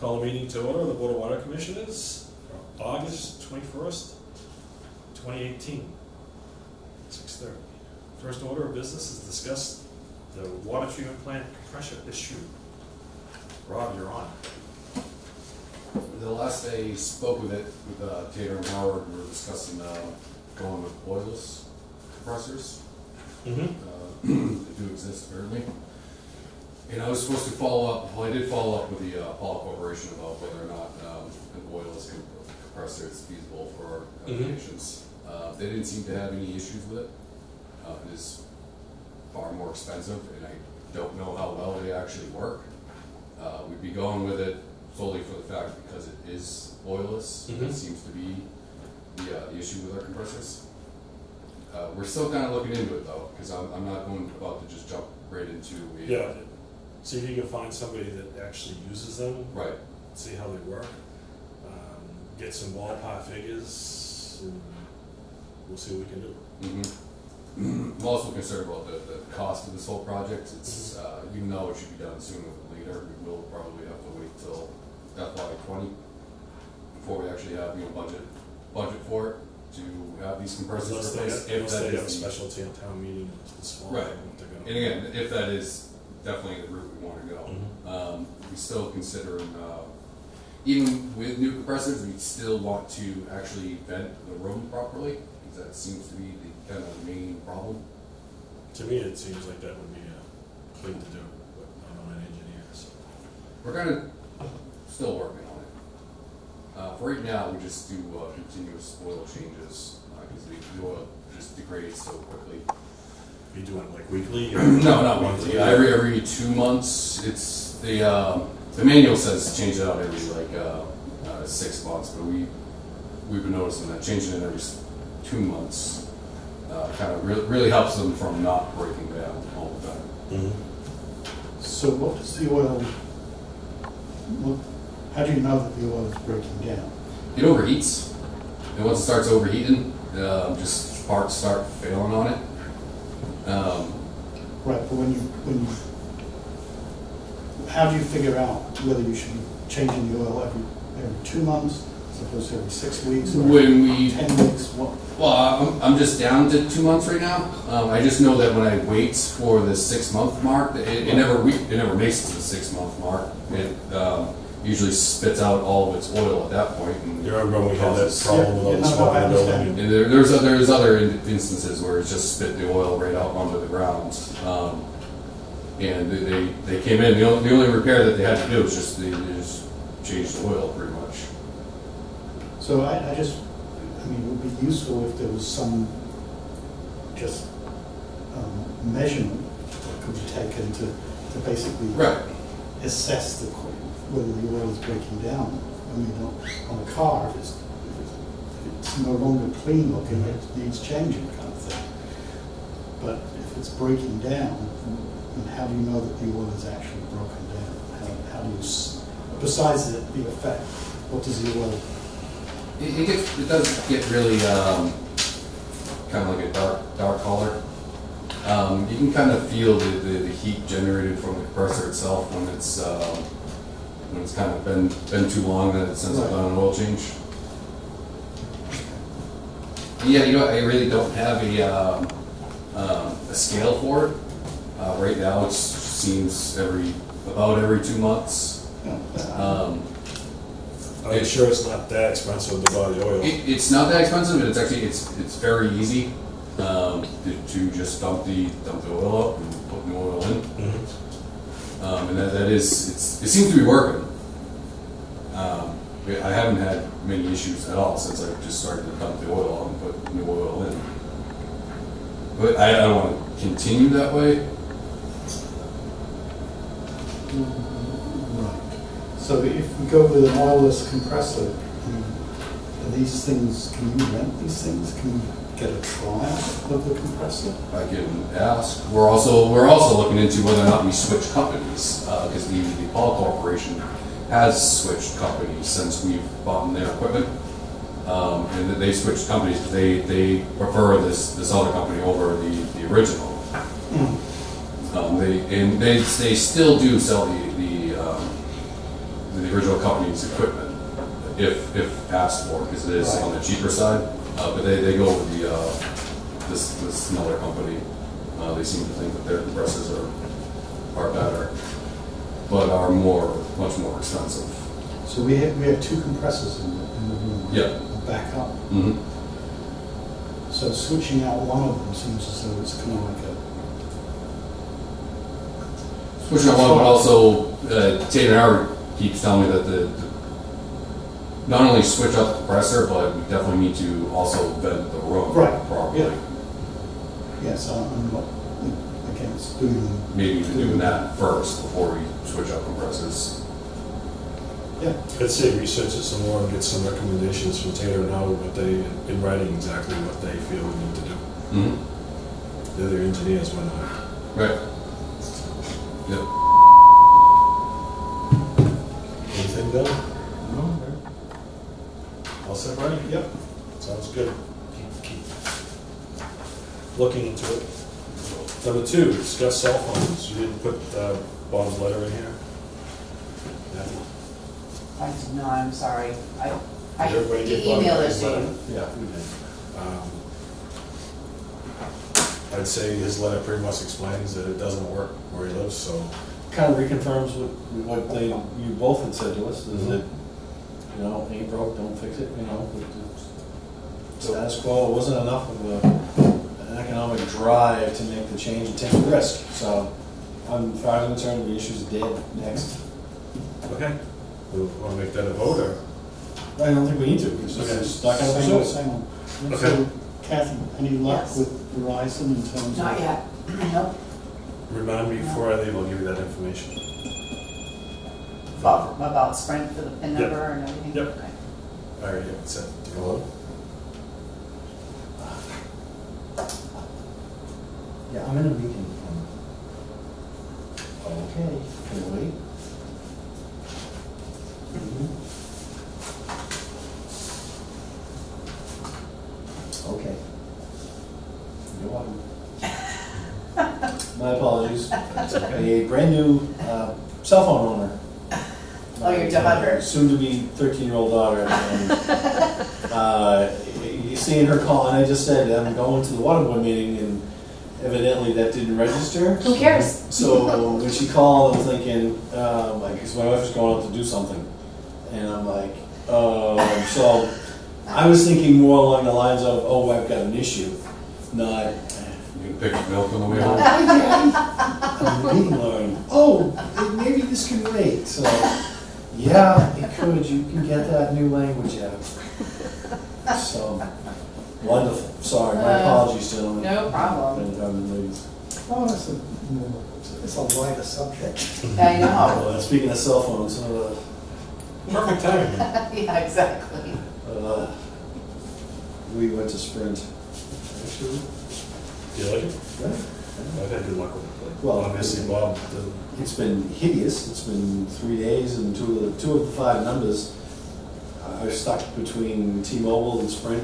Call the meeting to order, the Board of Water Commissioners, August 21st, 2018, 6:30. First order of business is discuss the water treatment plant compressor issue. Rob, you're on. The last I spoke with Tater and Howard, we were discussing going with oilless compressors. They do exist currently. And I was supposed to follow up, well I did follow up with the Apollo Corporation about whether or not an oilless compressor is feasible for our applications. They didn't seem to have any issues with it. It is far more expensive and I don't know how well they actually work. We'd be going with it solely for the fact because it is oilless. That seems to be the issue with our compressors. We're still kind of looking into it though, because I'm not about to just jump right into Yeah. See if you can find somebody that actually uses them. Right. See how they work. Get some ballpark figures, and we'll see what we can do. I'm also concerned about the cost of this whole project. It's even though it should be done sooner than later, we will probably have to wait till FY20 before we actually have budget for it to have these compressors replaced. Unless they have a specialty on town meeting this fall. Right. And again, if that is definitely the route we want to go, we still consider, even with new compressors, we still want to actually vent the room properly, because that seems to be the kind of the main problem. To me, it seems like that would be a thing to do, but I'm not an engineer, so. We're kind of still working on it. For right now, we just do continuous oil changes, because the oil just degrades so quickly. You do it like weekly? Or No, not monthly. Every 2 months. It's the manual says change it out every 6 months, but we've been noticing that changing it every 2 months kind of really helps them from not breaking down all the time. So what does the oil? How do you know that the oil is breaking down? It overheats, and once it starts overheating, just parts start failing on it. Right, but how do you figure out whether you should be changing the oil every 2 months, as opposed to every 6 weeks, or when we 10 weeks? What? Well, I'm just down to 2 months right now. I just know that when I wait for the 6 month mark, it never makes it to the 6 month mark. It usually spits out all of its oil at that point. And you remember when we had that problem with all the smoke in the building? And there's other instances where it's just spit the oil right out onto the ground. And they came in. The only repair that they had to do was just they just changed the oil pretty much. So I mean, it would be useful if there was some just measurement that could be taken to basically assess whether the oil is breaking down. I mean, on a car, if it's no longer clean looking, it needs changing kind of thing. But if it's breaking down, then how do you know that the oil is actually broken down? How do you, besides the effect, what does the oil? It does get really kind of like a dark color. You can kind of feel the heat generated from the compressor itself when it's kind of been too long that it sends up on an oil change. Yeah, I really don't have a scale for it. Right now, it seems about every 2 months. Are you sure it's not that expensive to buy the oil? It's not that expensive, and it's very easy to just dump the oil out and put new oil in. And it seems to be working. I haven't had many issues at all since I just started to dump the oil out and put new oil in. But I don't want to continue that way. Right. So if we go with an oilless compressor, are these things? Can you rent these things? Can you get a trial of the compressor? I can ask. We're also looking into whether or not we switch companies because the Apollo Corporation has switched companies since we've bought their equipment, and they switched companies because they prefer this other company over the original. They still do sell the original company's equipment, if asked for, because it is Right. on the cheaper side. But they go with the this another company. They seem to think that their compressors are better, but are much more expensive. So we have two compressors in the room. Right? Yeah. Back up. Mm-hmm. So switching out one of them seems as though it's kind of like a. Switching on one, but also Taylor Howard keeps telling me that the not only switch out the compressor, but we definitely need to also vent the room Right. properly. Yeah. Yes, I'm not against doing. Maybe even doing that first before we switch out compressors. Yeah. I'd say research it some more and get some recommendations from Taylor and Howard, what they, in writing exactly what they feel we need to do. Mm-hmm. They're their engineers, why not? Right. Yep. Anything done? No. All set, Brian? Yep. Sounds good. Keep looking into it. Number 2, discuss cell phones. You didn't put Bob's letter in here? Matthew? I did not, I'm sorry. I Did everybody get Bob's emailed it to letter? you. Yeah, we did. I'd say his letter pretty much explains that it doesn't work where he lives, so Kind of reconfirms what you both had said to us, is that, you know, ain't broke, don't fix it, you know. Status quo, it wasn't enough of an economic drive to make the change and take the risk. So, as far as I'm concerned, the issue's dead. Next. okay. We want to make that a vote, or? I don't think we need to, it's Okay. just not gonna Same pursue old, it. same old. Okay. So, Kathy, any luck Yes. with Verizon in terms of? Not yet, nope. Remind me before I leave, I'll give you that information. About Sprint for the PIN Yep. number and everything? Yep. Okay. All right, yeah, set. Hello? Yeah, I'm in a meeting. Okay, can we wait? Okay. You're welcome. My apologies. That's okay. A brand new cell phone owner. Oh, your daughter? Soon to be 13-year-old daughter. And, you seeing her call, and I just said, I'm going to the water board meeting, and evidently that didn't register. Who cares? So when she called, I'm thinking, because my wife was going out to do something. And I'm like, so I was thinking more along the lines of, oh, I've got an issue, not, You can pick up milk on the way home. I'm reading learn. Oh, maybe this can wait. So, yeah, it could. You can get that new language out. So, wonderful. Sorry, my apologies, gentlemen. No problem. And ladies. Oh, it's a lighter subject. I know. Speaking of cell phones, Perfect timing. Yeah, exactly. we went to Sprint. Actually, You like it? yeah. I've had good luck with it. Well, Obviously, Bob, It's been hideous. It's been 3 days, and two of the 5 numbers are stuck between T-Mobile and Sprint.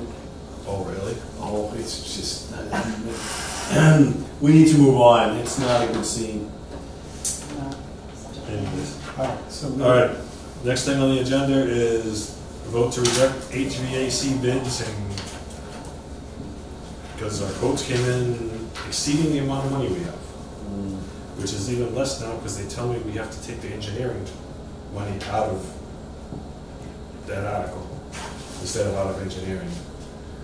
oh, really? Oh, it's just we need to move on. It's not a good scene. No, such a- Anyways. All right, so. All right, next thing on the agenda is vote to reject HVAC bids, and because our quotes came in exceeding the amount of money we have, which is even less now because they tell me we have to take the engineering money out of that article instead of out of engineering.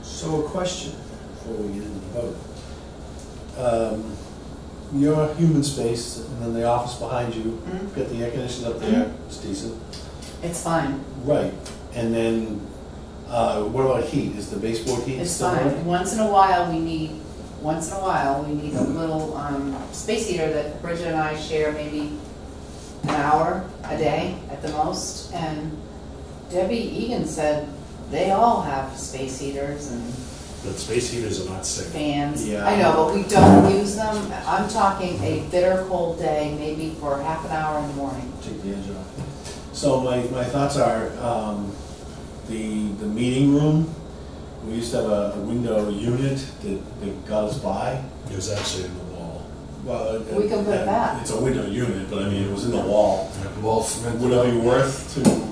So a question before we get into the vote. Your human space and then the office behind you, Mhm. got the air conditioning up there, it's decent. It's fine. Right, and then, what about heat? Is the baseboard heat It's still fine. working? Once in a while, we need a little space heater that Bridget and I share maybe an hour a day at the most. And Debbie Egan said they all have space heaters and But space heaters are not safe. fans. Yeah. I know, but we don't use them. I'm talking a bitter cold day, maybe for half an hour in the morning. Take the edge off. So my thoughts are, the meeting room, we used to have a window unit that got us by. It was actually in the wall. Well, We can put it back. It's a window unit, but I mean, it was in the wall. Wall cement. Would it be worth to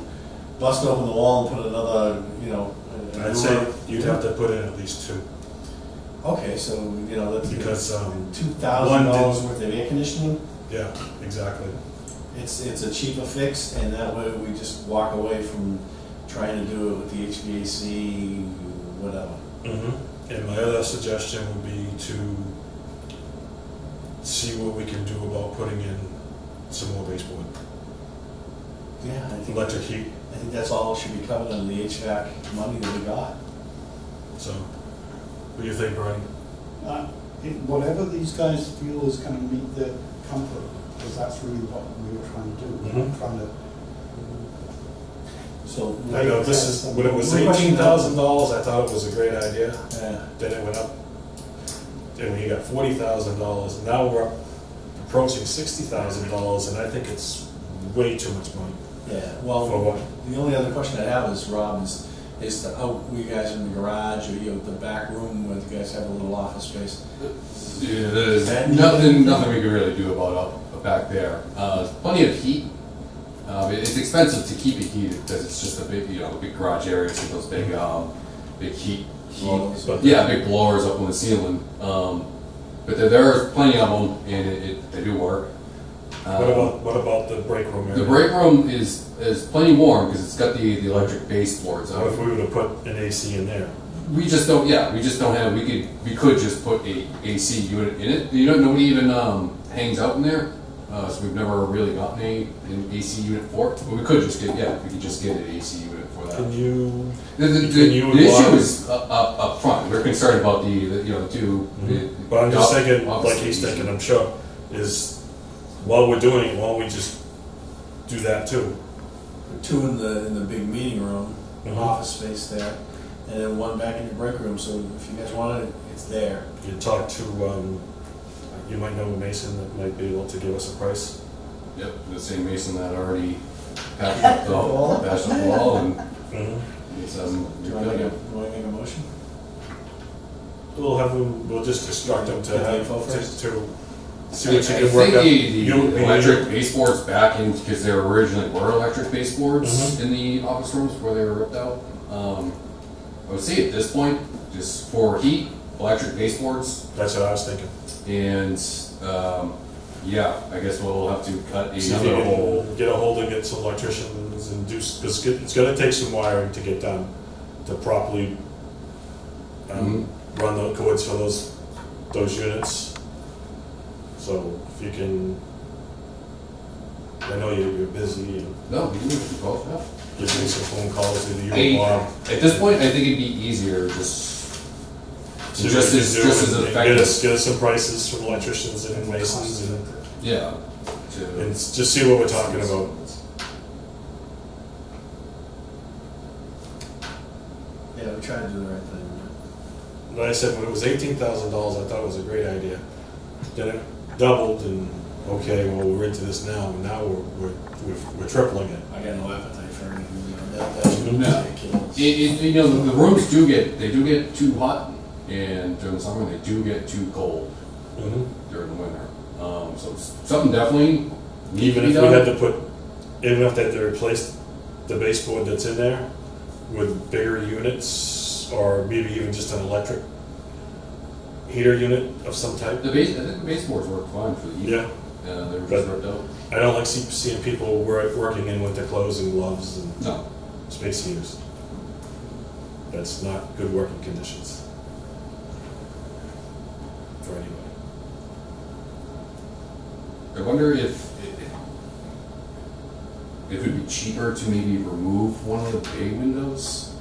bust open the wall and put another, you know? a I'd newer- say you'd have to put in at least two. Okay, so, you know, that's Because, $2,000 worth of air conditioning. Yeah, exactly. It's a cheaper fix, and that way we just walk away from trying to do it with the HVAC, whatever. And my other suggestion would be to see what we can do about putting in some more baseboard, Yeah, I think, electric heat. I think that's all should be covered under the HVAC money that we got. So, what do you think, Bernie? Whatever these guys feel is going to meet their comfort, because that's really what we were trying to do. We were trying to. So, I know this is, when it was We're pushing $18,000, I thought it was a great idea. yeah. Then it went up, and we got $40,000, and now we're approaching $60,000, and I think it's way too much money. Yeah, For well, what? the only other question I have is, Rob, is to how you guys in the garage or the back room where you guys have a little office space. Yeah, there's nothing we can really do about up back there. Plenty of heat. It's expensive to keep it heated because it's just a big, big garage area, so those big, big heat. Blowers. Yeah, big blowers up on the ceiling. But there's plenty of them, and they do work. What about the break room area? The break room is plenty warm because it's got the electric baseboards. What if we were to put an AC in there? We just don't. Yeah, we just don't have. We could just put a AC unit in it. Nobody even hangs out in there, so we've never really gotten an AC unit for it. But we could just get. Yeah, we could just get an AC unit for that. Can you? The issue is up front. We're concerned about the two. But I'm just thinking, like obviously, he's thinking, I'm sure, is while we're doing it, why don't we just do that too? Two in the big meeting room, office space there, and then one back in your break room. So if you guys want it, it's there. You talk to, you might know a mason that might be able to give us a price. Yep, the same mason that already patched up the wall, and it's Do you want to make a motion? We'll have them, we'll just instruct them to Get the have, info first? to see I what you can work think out. the electric baseboards back in, because there originally were electric baseboards in the office rooms where they were ripped out. I would say at this point, just for heat, electric baseboards, That's what I was thinking. and yeah, I guess we'll have to cut See if you another can hole. get a hold and get some electricians and do, because it's gonna take some wiring to get done, to properly run the cords for those units. So if you can, I know you're busy, and No, we can do it both, yeah. give me some phone calls, either you or Bob. At this point, I think it'd be easier just See what just you as can do just as and effective. get us some prices from electricians and masons, and Yeah. just see what we're talking about. Yeah, we try to do the right thing. Like I said, when it was $18,000, I thought it was a great idea. Then it doubled, and okay, well, we're into this now, and now we're tripling it. I got no appetite for anything. That's ridiculous. The rooms do get too hot, and during the summer they do get too cold during the winter. So something definitely needs Even to be if we done. had to put, even if they had to replace the baseboard that's in there with bigger units, or maybe even just an electric heater unit of some type. I think the baseboards work fine for the heat. Yeah, They were But- just ripped out. I don't like seeing people working in winter clothes and gloves and No. space heaters. That's not good working conditions for anybody. I wonder if it would be cheaper to maybe remove one of the bay windows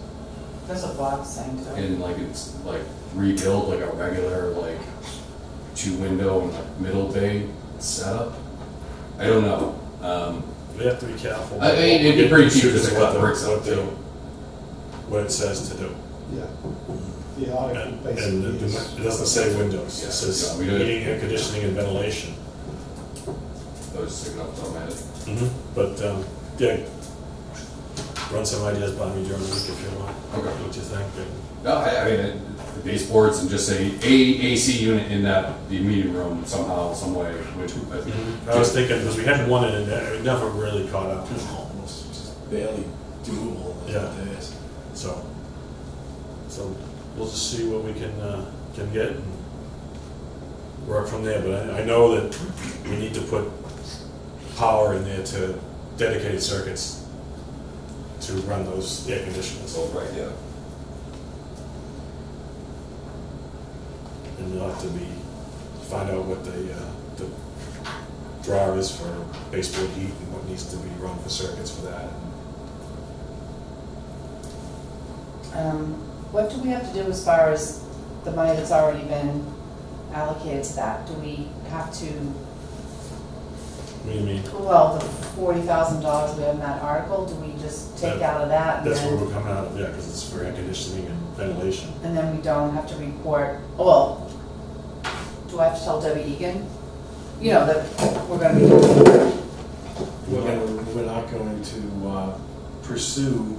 There's a box saying so. and it's rebuild like a regular two window and middle bay setup. I don't know. We have to be careful. I mean, it'd be pretty cheap Shooters just to what cut the- bricks up what the- too. What it says to do. Yeah. The article And basically is. it doesn't say windows, Yeah, it says yeah, we don't- heating, air conditioning, and ventilation. I was just thinking off the top of my head. But, yeah, run some ideas by me during the week if you want. Okay. What you think. No, I mean, the baseboards and just say AC unit in the meeting room somehow, some way, which I think. I was thinking, because we hadn't won it, and it never really caught up. Almost just barely doable these Yeah. days. So we'll just see what we can get and work from there. But I know that we need to put power in there to dedicated circuits to run those air conditioners. Oh, right, yeah. And you'll have to find out what the draw is for baseboard heat and what needs to be run for circuits for that. What do we have to do as far as the money that's already been allocated to that? Do we have to, What do you mean? well, the $40,000 we have in that article, do we just take out of that and That's where then, we're coming out of, yeah, because it's for air conditioning and ventilation. and then we don't have to report, well, do I have to tell Debbie Egan? You know, that we're gonna be doing, We're not going to pursue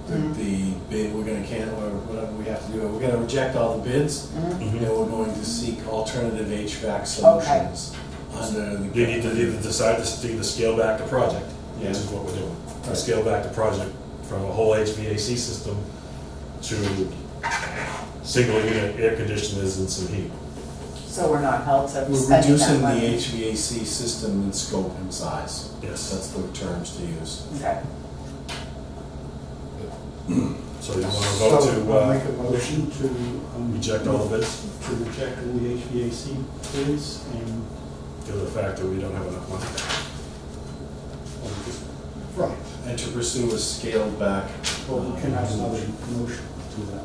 the bid, we're gonna or whatever we have to do, we're gonna reject all the bids, Mhm. and we're going to seek alternative HVAC solutions under the. You need to either decide to either scale back the project, Yeah. which is what we're doing. Right. Scale back the project from a whole HVAC system to single unit air conditioners and some heat. so we're not held to We're spending that reducing the money. HVAC system in scope and size. Yes. That's the terms to use. Okay, So you want to vote So I'll to make a motion to. reject all the bids To reject all the HVAC bids and, due to the fact that we don't have enough money. right, And to pursue a scaled back. well, we can have another motion to that.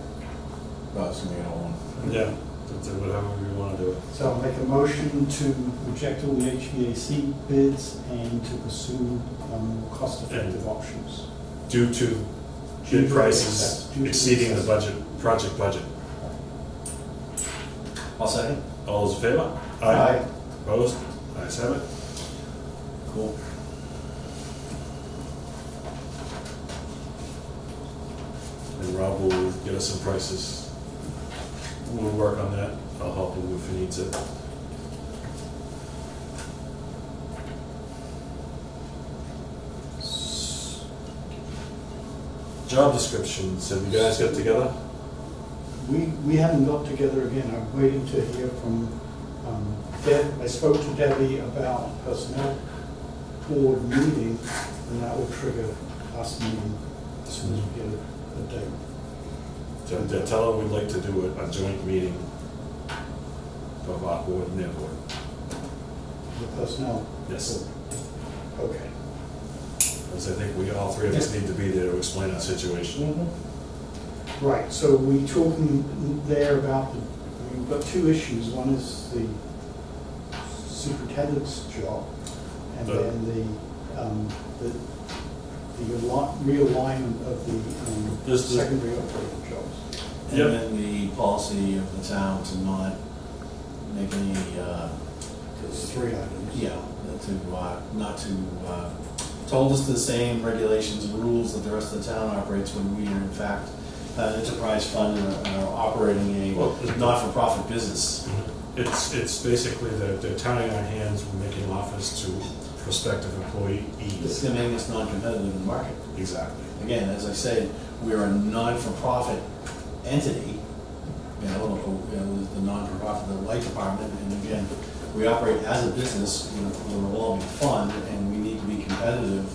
That's gonna be all one. Yeah, whatever you want to do. So I'll make a motion to reject all the HVAC bids and to pursue cost-effective options. Due to Due bid to prices excess- due to exceeding the excess. project budget. I'll second. All those in favor? Aye. Opposed? Ayes have it. Cool. And Rob will get us some prices. We'll work on that. I'll help him if he needs it. Job descriptions, have you guys got together? We haven't got together again. I'm waiting to hear from Deb. I spoke to Debbie about personnel board meeting, and that will trigger us meeting as soon as we get a date. So tell them we'd like to do a joint meeting of our board and their board. The personnel. Yes, Okay. because I think we, all three of us need to be there to explain our situation. Right, so we talking there about, we've got two issues. One is the superintendent's job, and The- then the realignment of the This is- secondary operating jobs. And Yep. then the policy of the town to not make any, There's three items. yeah, not to, hold us to the same regulations and rules that the rest of the town operates when we are in fact an enterprise fund and are operating Well, a not-for-profit business. It's basically they're tying our hands, we're making offers to prospective It's employees. gonna make us non-competitive in the market. Exactly. Again, as I said, we are a non-for-profit entity, there's the non-for-profit, the light department, and again, we operate as a business with a revolving fund, and we need to be competitive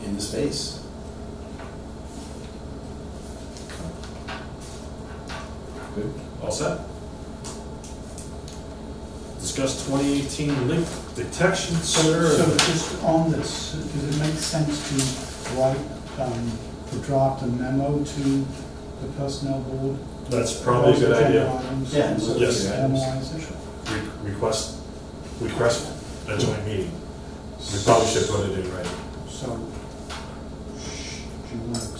in the space. Good. All set? Discuss 2018 leak detection So survey. just on this, does it make sense to write, to draft a memo to the personnel board? That's probably a good idea. Yeah, So yes. analyze it. Request a joint meeting. We probably should put it in writing. So, do you want,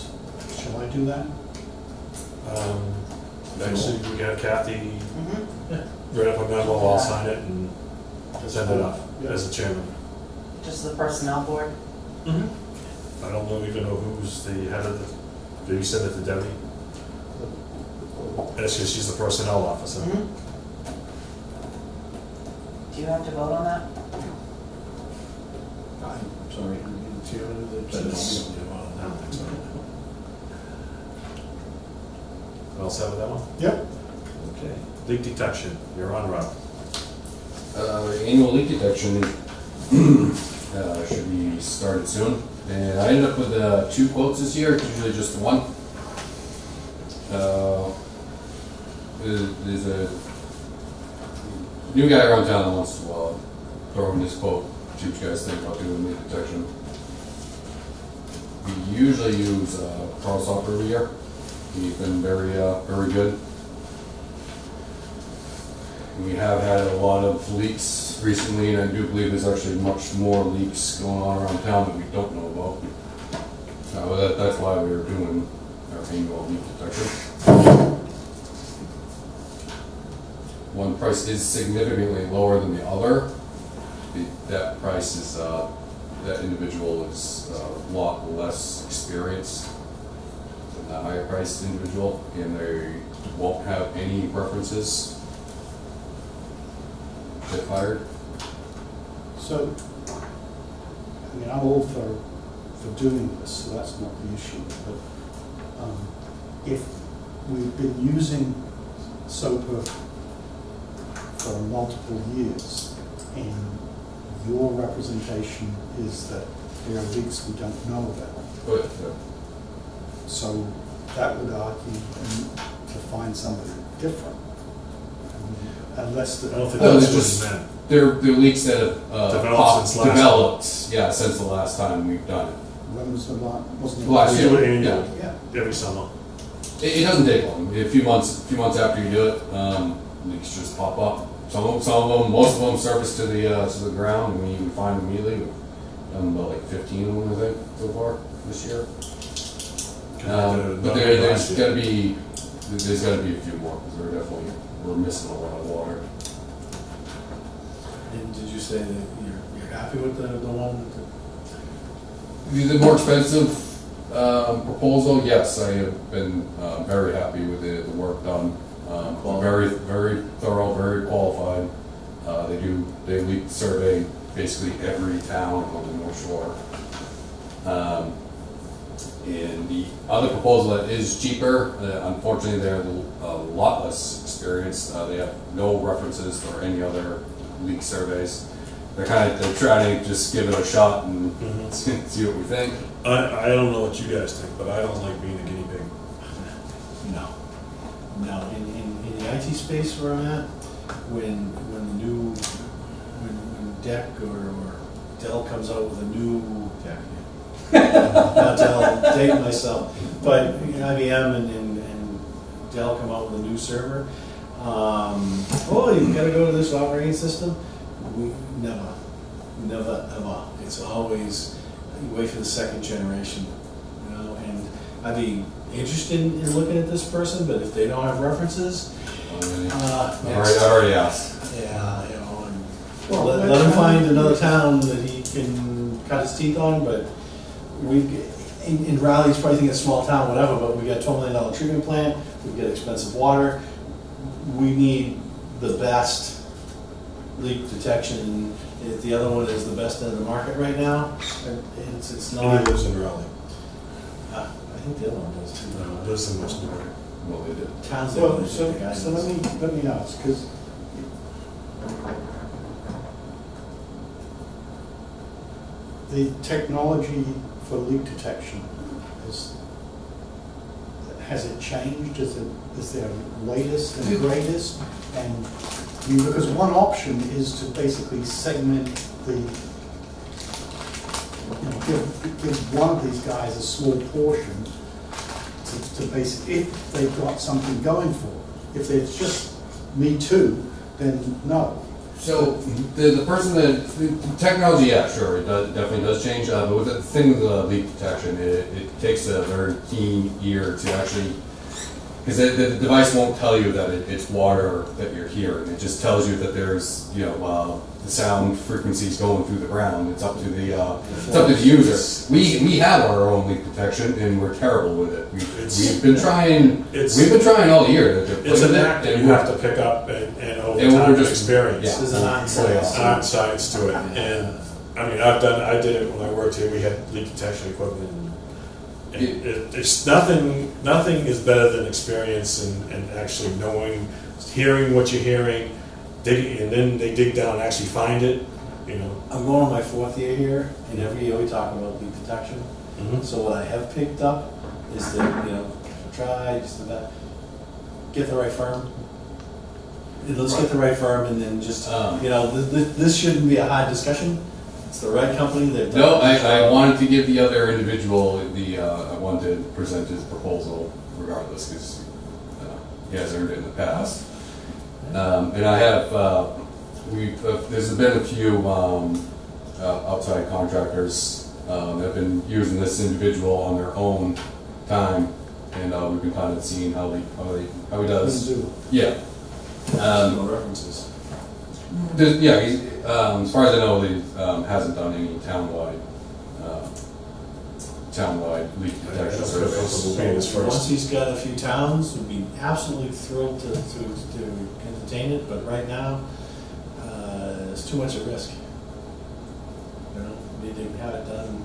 shall I do that? Actually, we got Kathy Mhm. write up a memo, I'll sign it and send it up Yeah. as the chairman. Just the personnel board? I don't even know who's the head of the, did you send it to Debbie? She's the personnel officer. Mhm. Do you have to vote on that? I'm sorry, the chairman of the. But it's- I don't think so. All set with that one? Yep. Okay. Leak detection, you're on, Rob. Annual leak detection should be started soon. And I ended up with 2 quotes this year, it's usually just the one. There's a new guy around town that wants to throw in this quote, see what you guys think about doing leak detection. We usually use Carl Software every year. He's been very good. We have had a lot of leaks recently, and I do believe there's actually much more leaks going on around town that we don't know about. That's why we were doing our annual leak detection. One price is significantly lower than the other. That price is, that individual is a lot less experienced than the higher priced individual, and they won't have any references. Get fired. So, I mean, I'm all for doing this, so that's not the issue, but if we've been using SOPA for multiple years, and your representation is that there are leaks we don't know about, But, so that would argue to find somebody different. Unless the. I don't think No, that's it's what just- he meant. they're leaks that have Developed since last developed, yeah, since the last time we've done it. When was the last, wasn't it? Last We year. do it annually, Yeah. every summer. It doesn't take long. A few months after you do it, leaks just pop up. Some of them, most of them surface to the ground, and we find them immediately. We've done about like 15 of them, I think, so far this year. But there's got to be a few more, because we're missing a lot of water. And did you say that you're happy with the one? The more expensive proposal, yes, I have been very happy with the work done. Very, very thorough, very qualified. They leak survey basically every town on the North Shore. And the other proposal that is cheaper, unfortunately, they're a lot less experienced. They have no references for any other leak surveys. They're trying to just give it a shot and see what we think. I don't know what you guys think, but I don't like being a guinea pig. No. No, in the IT space where I'm at, when DEC or Dell comes out with a new DEC, not Dell, dating myself, but IBM and Dell come out with a new server. You've got to go to this operating system. We never. It's always you wait for the second generation, And I'd be interested in looking at this person, but if they don't have references, I've already asked. yeah, and let him find another town that he can cut his teeth on. But in Raleigh, he's probably thinking a small town, whatever. But we got a $12 million treatment plant. We've got expensive water. We need the best leak detection. If the other one is the best in the market right now, it's And not. he lives in Raleigh. I think the other one does too. No, lives in West Newbury. Well, they did. Towns that Well, really so think the guy let knows. me ask, because the technology for leak detection has it changed? Is there latest and greatest? And because one option is to basically segment give one of these guys a small portion to basically, if they've got something going for them. If it's just me too, then no. So the person that the technology, yeah, sure, definitely does change. But with the thing with the leak detection, it takes a very keen ear to actually because the device won't tell you that it's water that you're hearing. It just tells you that there's, you know, the sound frequencies going through the ground. It's up to the user. We have our own leak detection, and we're terrible with it. We've been trying all year to It's put an it, act that you have to pick up and over And we're time just- experience. yeah. There's an Art science to it, and I mean, I did it when I worked here. We had leak detection equipment, and it's nothing is better than experience and actually knowing, hearing what you're hearing, digging, and then they dig down and actually find it. You know. I'm going on my 4th year here, and every year we talk about leak detection. So what I have picked up is that, you know, try just about get the right firm. Let's get the right firm, and then just, you know, this shouldn't be a hard discussion. It's the right company that. No, I wanted to give the other individual I wanted to present his proposal regardless, because he has earned it in the past. And I have, there's been a few outside contractors that have been using this individual on their own time, and we've been kind of seeing how he does. Yeah. No references. Yeah, as far as I know, he hasn't done any townwide leak detection service. Once he's got a few towns, we'd be absolutely thrilled to entertain it, but right now, it's too much at risk. You know, we need to have it done,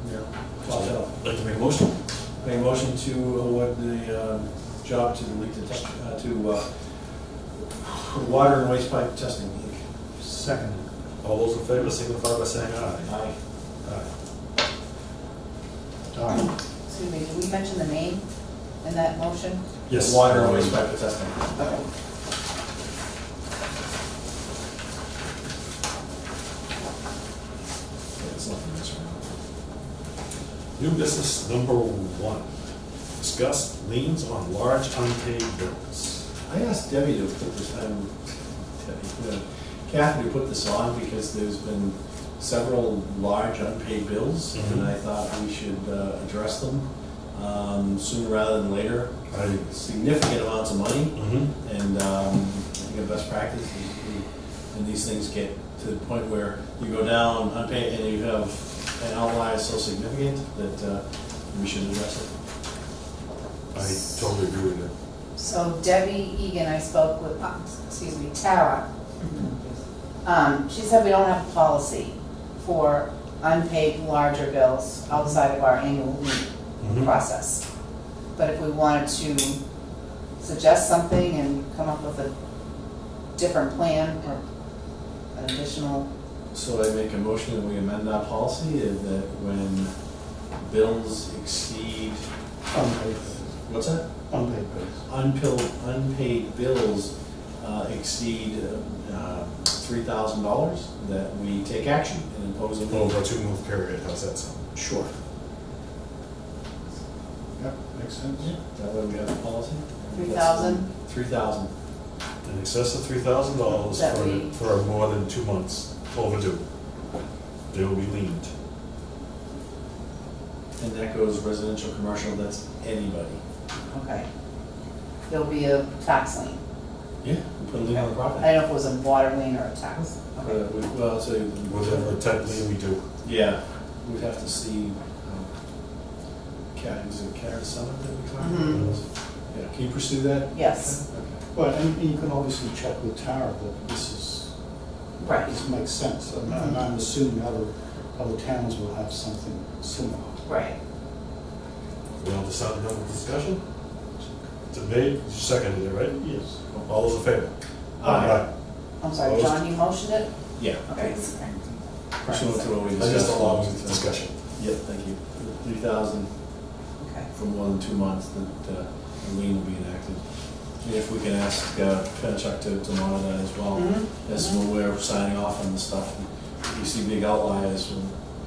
you know, watch out. Like to make a motion? Make a motion to award the job to the leak detection, to water and waste pipe testing. Second. All those in favor signify by saying aye. Aye. Aye. Excuse me, did we mention the name in that motion? Yes. Water and waste pipe testing. Okay. It's nothing that's wrong. New business number 1. Discuss liens on large unpaid bills. I asked Debbie to put this, Kathy to put this on because there's been several large unpaid bills, and I thought we should address them sooner rather than later. Significant amounts of money, and I think a best practice is when these things get to the point where you go down unpaid and you have an outlier so significant that we should address it. I totally agree with you. So Debbie Egan, I spoke with, Tara. She said we don't have a policy for unpaid larger bills outside of our annual lien process. But if we wanted to suggest something and come up with a different plan or an additional. So I make a motion that we amend our policy that when bills exceed, Unpaid. what's that? Unpaid bills. Unpaid bills exceed $3,000, that we take action and impose a lien. Over a 2-month period, how's that sound? Sure. Yep, makes sense. That way we have a policy. 3,000? 3,000. In excess of $3,000 That we- for more than 2 months overdue, they will be liened. And that goes residential, commercial, that's anybody. Okay. There'll be a tax lien. Yeah. We put a lien on the I property. don't know if it was a water lien or a tax. Okay. Well, so. Whatever type lien we do. Yeah, we'd have to see, is it Karen Summit that we talked about? Yeah, can you pursue that? Yes. Okay. Well, and you can obviously check with Tara that Right. this makes sense. And I'm assuming other towns will have something similar. Right. We want to start another discussion? It's made, you seconded it, right? Yes. All those in favor? Aye. I'm sorry, Opposed? John, you motioned it? Yeah. Okay. Pursuant to what we I just discussed. allow discussion. Yeah, thank you. 3,000 Okay. for more than 2 months, that a lien will be enacted. And if we can ask Penachuk to monitor that as well, as when we're signing off on the stuff, and if you see big outliers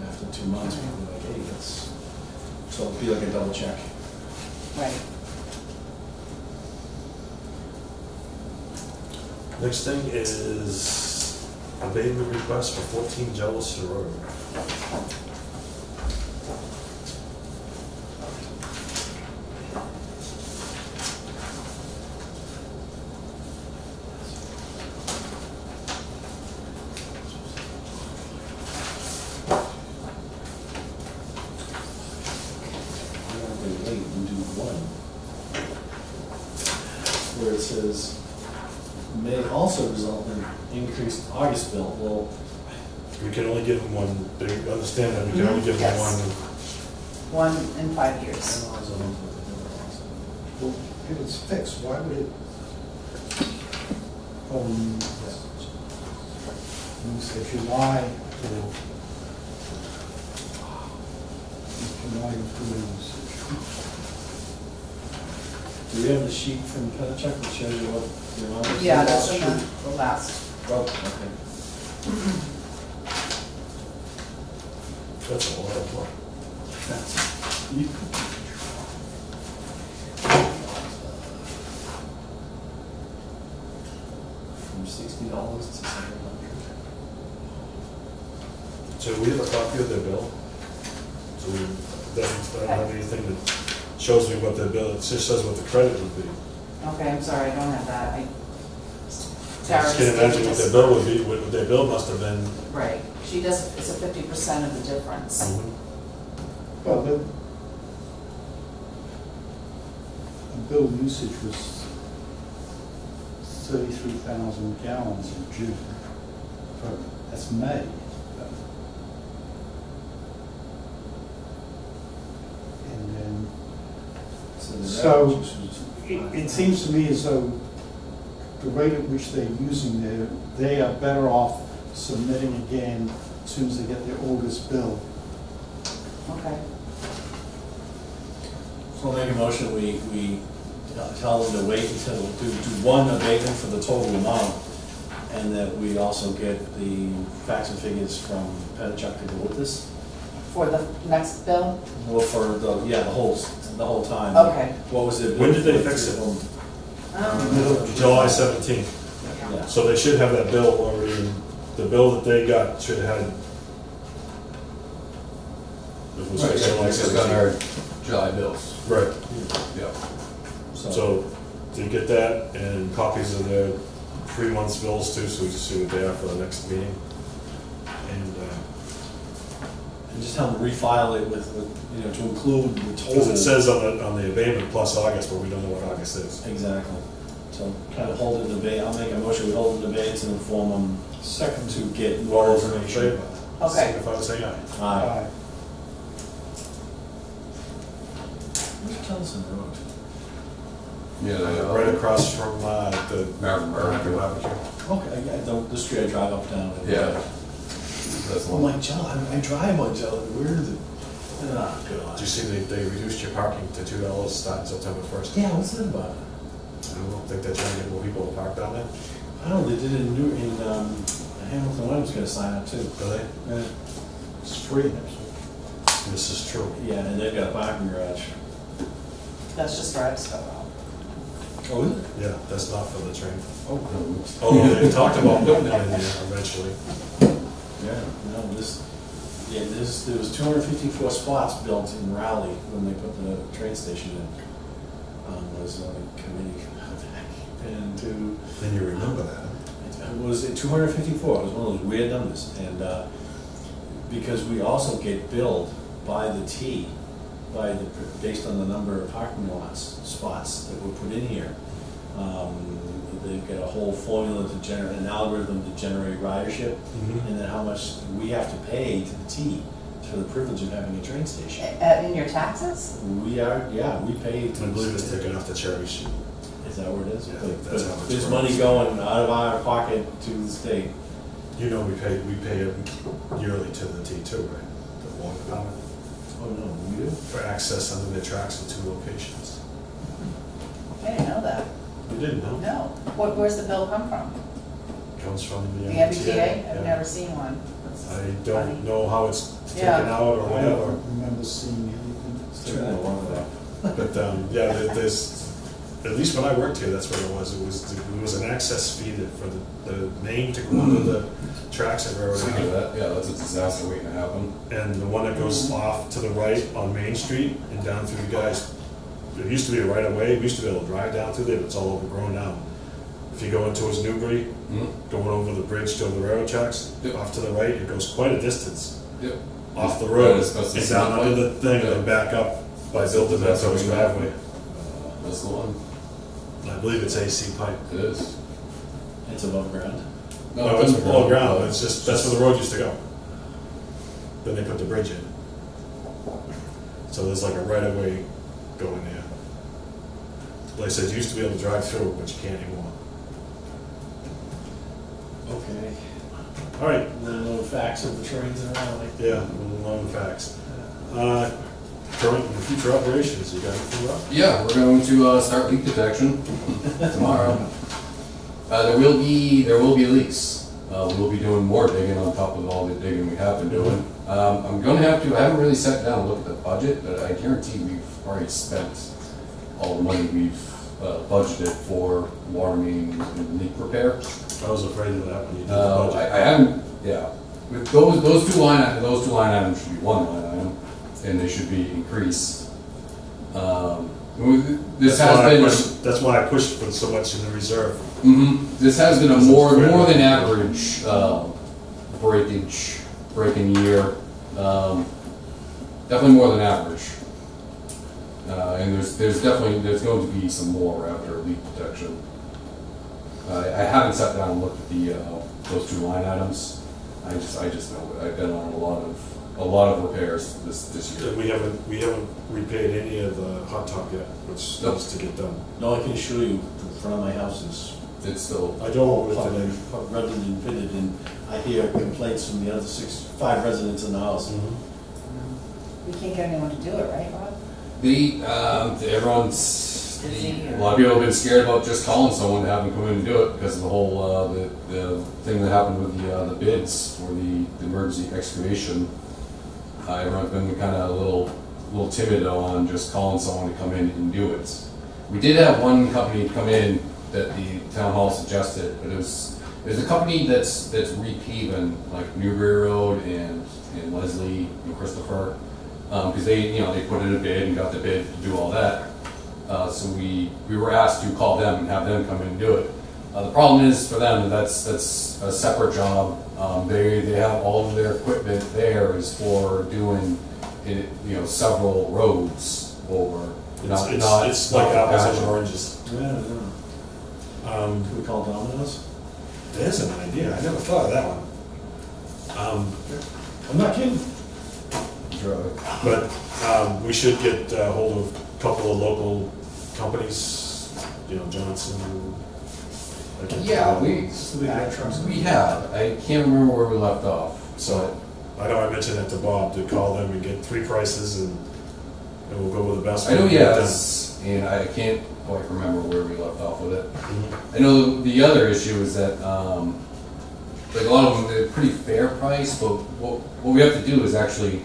after 2 months, we'll be like, hey, that's, so it'll be like a double check. Right. Next thing is abatement request for 14 Jealous Road. one, where it says, may also result in increased August bill. Well, We can only give them one, they understand that we can only give them Yes. one. 1 in 5 years. Well, if it's fixed, why would it? You said July or July bills. Do we have the sheet from Penachuk that shows you what the amount is? Yeah, that's in the last. Oh, okay. That's a lot of work. From $60 to $700. So we have a copy of their bill. So we, I don't have anything that shows me what their bill, it just says what the credit would be. Okay, I'm sorry, I don't have that. I Tara just can't gave imagine me what this. their bill would be, what their bill must have been. Right, she does, it's a 50% of the difference. Well, the bill usage was 33,000 gallons in June. That's May. And then, So the So, average was it seems to me as though the rate at which they're using they are better off submitting again as soon as they get their August bill. Okay. So I'll make a motion, we tell them to wait until, do one abatement for the total amount, and that we also get the facts and figures from Penachuk to go with this. For the next bill? Well, for the whole time. Okay. What was it? When did they fix it? July 17th. Yeah. So they should have that bill already, the bill that they got should have had. It was Right, July it's on 17th. our July bills. Right, Yeah. so to get that and copies of their 3 months bills too, so we just see what they are for the next meeting. And, And just tell them to refile it with, to include the total. because it says on the abatement plus August, but we don't know what August is. Exactly. So kind of hold it in debate, I'll make a motion, we hold it in debate and inform them Second to get more information. Okay. If I was saying aye. Aye. Where's Johnson Road? Yeah, Right across from the Mountain American Barbecue. barbecue. Okay, yeah, the street I drive up down. Yeah. That's the I'm one. like, John, I drive on John, where is it? Oh, Did God. you see they reduced your parking to $2 starting September 1st? Yeah, what's that about? I don't think they're trying to get more people to park down there. I don't know, they did it in Hamilton, I was gonna sign up too. Do they? Yeah. It's free. This is true. Yeah, and they've got a parking garage. That's just for Expo. Oh, is it? Yeah, that's not for the train. Oh, no. Although they talked about putting it in there eventually. Yeah, no, there was 254 spots built in Raleigh when they put the train station in. Was on a committee and Then you remember that. it was 254, it was one of those weird numbers, and because we also get billed by the T, based on the number of parking lots, spots that were put in here. They've got a whole formula to generate, an algorithm to generate ridership, and then how much we have to pay to the T for the privilege of having a train station. In your taxes? We pay to. I believe it's taken off the cherry sheet. Is that what it is? Yeah, I think that's how it's There's worked. money going out of our pocket to the state. You know we pay it yearly to the T2, right? The water department, Oh, no, we do? for access under their tracks in 2 locations. I didn't know that. You didn't know? No. Where's the bill come from? Comes from the The MBTA. MBTA? I've yeah. never seen one. That's I funny. don't know how it's taken Yeah. out or I whatever. don't remember seeing anything. Turn that one off. But, yeah, there's, at least when I worked here, that's what it was. It was an access fee for the main to go under the tracks at Railroad Speaking of Ave. that, yeah, that's a disaster waiting to happen. And the one that goes off to the right on Main Street and down through the guys, there used to be a right of way, we used to be able to drive down through there, but it's all overgrown now. If you go in towards Newbury, going over the bridge to the railroad tracks, Yep. off to the right, it goes quite a distance Yep. off the Right, road it's supposed to and be down like- under the thing and Yeah. then back up by That's Bill a disaster DeMento's waiting to happen. driveway. That's the one. I believe it's AC pipe. It is. It's above ground. No, it's below ground, it's just, that's where the road used to go. Then they put the bridge in. So there's like a right of way going there. Like I said, you used to be able to drive through, but you can't anymore. Okay. All right, And then little facts of the trains and all, like. yeah, little known facts. Current and future operations, you got anything up? Yeah, we're going to start leak detection tomorrow. There will be leaks. We'll be doing more digging on top of all the digging we have been doing. I'm going to have to. I haven't really sat down and looked at the budget, but I guarantee we've already spent all the money we've budgeted for water main and leak repair. I was afraid of that when you did the budget. I haven't. Yeah, with those two line items should be one line item, and they should be increased. This That's why I pushed for so much in the reserve. This has been a more than average breaking year. Definitely more than average. And there's going to be some more after leak detection. I haven't sat down and looked at those two line items. I just know it. I've been on a lot of repairs this year. We haven't repaid any of the hot top yet, which needs to get done. No, I can assure you, the front of my house is It's still. I drove over it today. rubbed and pitted, and I hear complaints from the other 5 residents in the house. We can't get anyone to do it, right, Rob? Everyone's. Busy A or- lot of people have been scared about just calling someone to have them come in and do it because of the whole the thing that happened with the bids for the emergency excavation. Everyone's been kind of a little timid on just calling someone to come in and do it. We did have one company come in that the town hall suggested, but there's a company that's repaving like Newbury Road and Leslie and Christopher because they put in a bid and got the bid to do all that. So we were asked to call them and have them come in and do it. The problem is for them that's a separate job. They have all of their equipment there is for doing several roads or It's like apples and oranges. Yeah, Can we call Domino's? There's an idea. I never thought of that one. I'm not kidding. But we should get hold of a couple of local companies, Johnson. Yeah, we have. I can't remember where we left off. So I know I mentioned that to Bob to call them and get 3 prices and we'll go with the best I know, one. yes, and I can't quite remember where we left off with it. Mhm. I know the other issue is that, like a lot of them, they're pretty fair price, but what we have to do is actually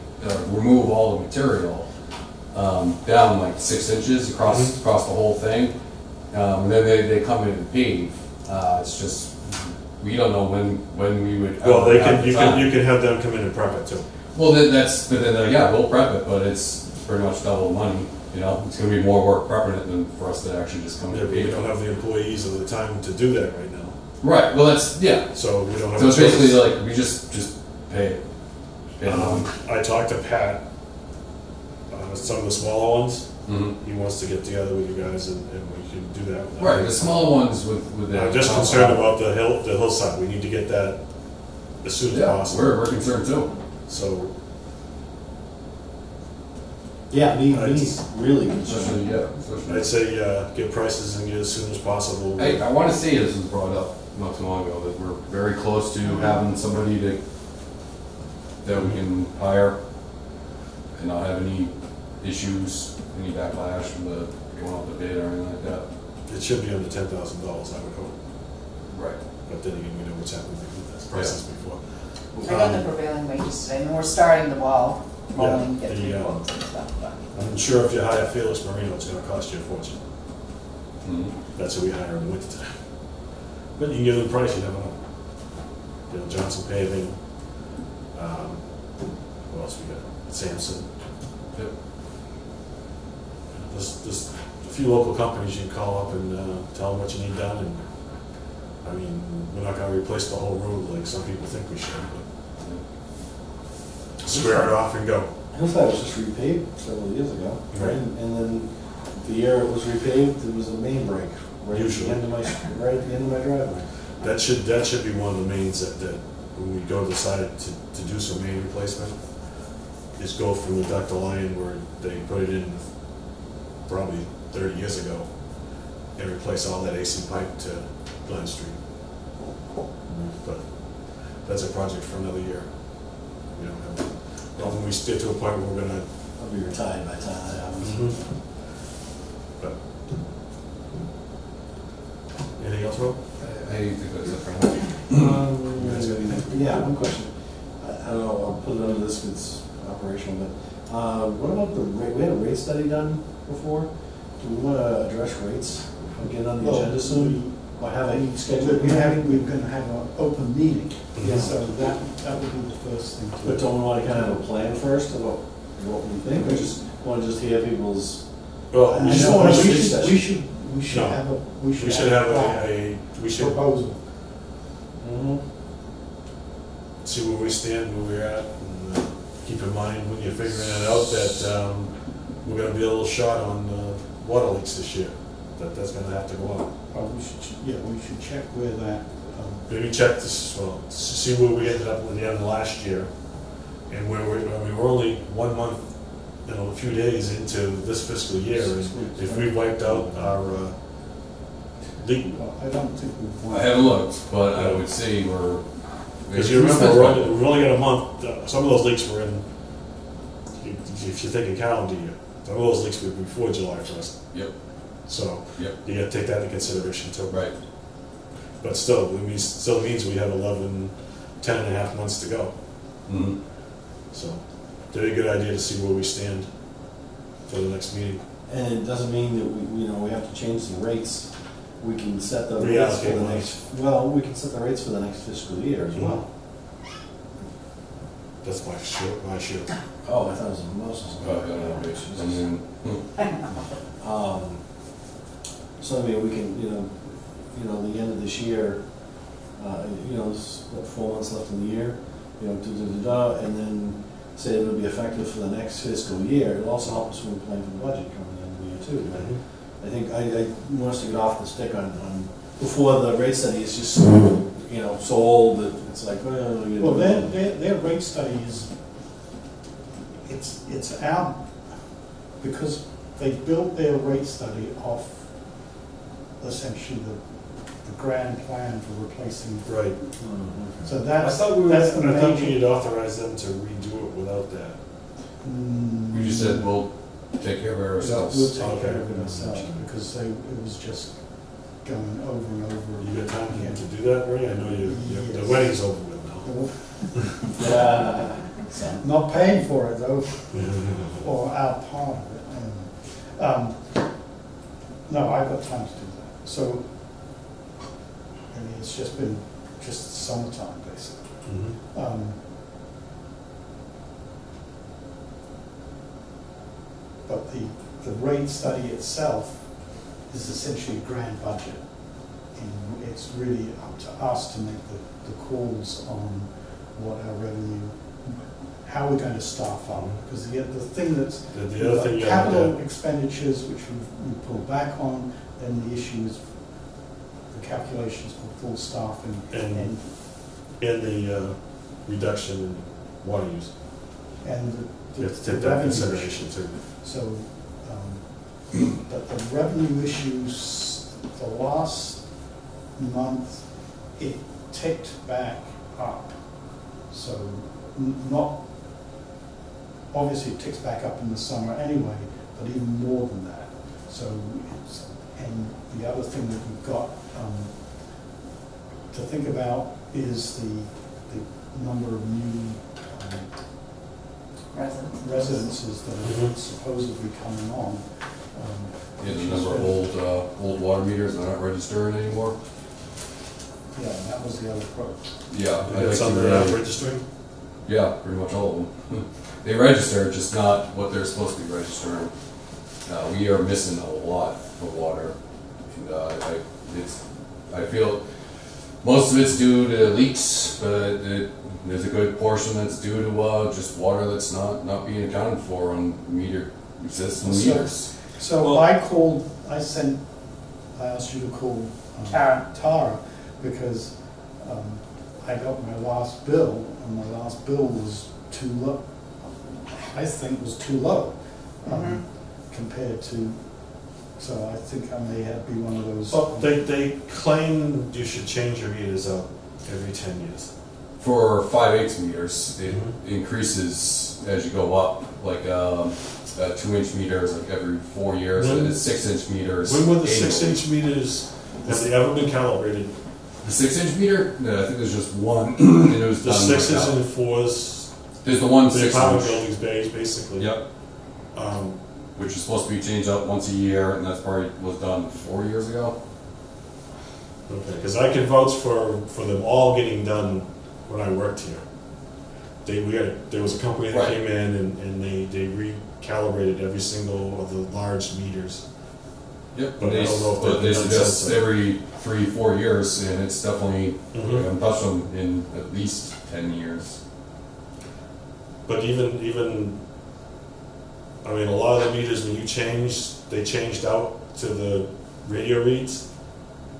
remove all the material down like 6 inches across the whole thing. And then they come in and pave. It's just, we don't know when we would. Well, have you the time. can have them come in and prep it too. Well, but then we'll prep it, but it's pretty much double the money. It's going to be more work prepping it than for us to actually just come in Yeah, and but we pave it. don't have the employees or the time to do that right now. Right. Well, that's So we don't have So a it's choice. basically like we just pay it. Pay the money. I talked to Pat, some of the smaller ones. Mhm. He wants to get together with you guys and we can do that. Right. The smaller ones with the. I'm just concerned about the hillside. We need to get that as soon as Yeah, possible. we're concerned too. So Yeah, me It's- really Especially, concerned. especially. I'd say get prices and get as soon as possible. I want to say this was brought up not too long ago that we're very close to having somebody that we can hire and not have any issues, any backlash from the going out the bid or anything like that. It should be under $10,000, I would hope. Right. But then again, we know what's happened with the prices before. I got the prevailing wages today, and we're starting the ball rolling, Yeah, get the, 3 quotes and stuff, but. I'm sure if you hire Felix Marino, it's gonna cost you a fortune. Mhm. That's who we hire in the wintertime. But you can give them a price, you never know. Johnson Paving, what else we got? Sampson. Yep. There's a few local companies you can call up and tell them what you need done, and, I mean, we're not gonna replace the whole road like some people think we should, but square it off and go. Hillside was just repaved several years ago, Right. and then the year it was repaved, there was a main break right at Usually. the end of my, right at the end of my driveway. That should be one of the mains that when we go decide to do some main replacement, is go from the ductile line where they put it in probably 30 years ago and replace all that AC pipe to Glen Street. But that's a project for another year. You know, well, when we get to a point where we're gonna. I'll be retired by the time that happens. But anything else, Rob? I think that's it for now. You guys got anything? Yeah, one question. I don't know, I'll put it under this 'cause it's operational, but, what about the rate, we had a rate study done before? Do we wanna address rates, get it on the Well, agenda soon? Or have it scheduled? We're gonna have an open meeting, Yeah. so that would be the first thing But to. don't we wanna kinda have a plan first about what we think, or just wanna just hear people's? Well, I we just know, want a we street should, session. we should No. have a, we should have we should proposal. Mm-hmm. see where we stand, where we're at, and keep in mind when you're figuring it out that we're gonna be a little short on water leaks this year. That's gonna have to go up. We should check where that, Maybe check this, well, see where we ended up with the end of last year, and where we're only 1 month, a few days into this fiscal year, and if we wiped out our leak. I don't think we want. I haven't looked, but I would say we're. Because you remember, we've only got a month, some of those leaks were in, if you think a calendar year, some of those leaks were before July 1st. Yep. So, Yep. you gotta take that into consideration too. Right. But still, still means we have 10 and a half months to go. Mm-hmm. So, it'd be a good idea to see where we stand for the next meeting. And it doesn't mean that we have to change the rates. We can set the rates for Reallocate the money. next, well, we can set the rates for the next fiscal year as well. That's my shield. Oh, I thought it was a Moses. I mean, So I mean, we can, the end of this year, there's what, 4 months left in the year, and then say it'll be effective for the next fiscal year. It'll also help us when we plan for the budget coming in the year too. I think I want us to get off the stick on before the rate study is just so old that it's like, well, Well, their rate study is, it's our, because they built their rate study off essentially the grand plan for replacing. Right. So I thought we that's the major. we'd authorize them to redo it without that. we just said we'll take care of it We'll ourselves. take care of it Okay. ourselves, because it was just going over and over. You got time to do that, Ray? I know the Yes. wedding's over with now. Yeah. Not paying for it though, or our part of it. No, I've got time to do that. So, I mean, it's just been summertime basically. Mhm. But the rate study itself is essentially a grand budget. And it's really up to us to make the calls on what our revenue, how we're going to staff up. Because the thing that's, The other thing you have capital to, expenditures, which we pulled back on, then the issue is the calculations for full staff and the reduction in water use. and You have to the take that revenue into consideration too. So, but the revenue issues, the last month, it ticked back up. So not, obviously it ticks back up in the summer anyway, but even more than that. So, and the other thing that we've got to think about is the number of new residences that are Mhm. supposedly coming on. Yeah, which the is number of old water meters are not registering anymore. Yeah, and that was the other pro. Yeah, You I'd got like some to that are really- registering? Yeah, pretty much all of them. They register, just not what they're supposed to be registering. We are missing a lot of water. And, I feel most of it's due to leaks, but there's a good portion that's due to just water that's not being accounted for on existing meters. So Well- I asked you to call Tara, because I got my last bill, and my last bill was too low. I think was too low compared to, so I think I may have be one of those. Well, they claim you should change your meters out every 10 years. For 5/8 meters, it increases as you go up, like 2-inch meters like every 4 years, When- and 6-inch meters. When were the annually. 6-inch meters, have they ever been calibrated? The 6-inch meter? No, I think there's just one, and it was The done. 6s like and 4s, There's the one the apartment 6-inch. buildings beige, basically. Yep, Um, which is supposed to be changed out once a year, and that's probably was done 4 years ago. Okay, because I can vouch for them all getting done when I worked here. There was a company that Right. came in and they recalibrated every single of the large meters. Yep, But I they, don't know if but they've they done suggest since then. every 3-4 years, and it's definitely, we Mhm. haven't touched them in at least 10 years. But even, I mean, a lot of the meters when they changed out to the radio reads,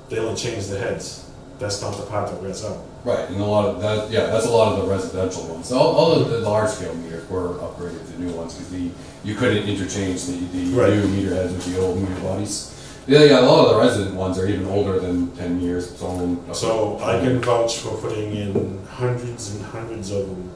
they only changed the heads. That's not the part that wears out. Right, and a lot of that, yeah, that's a lot of the residential ones. All of the large scale meters were upgraded to new ones because you couldn't interchange the Right. new meter heads with the old meter bodies. Yeah, a lot of the resident ones are even older than 10 years. Some of them. So I can vouch for putting in hundreds and hundreds of them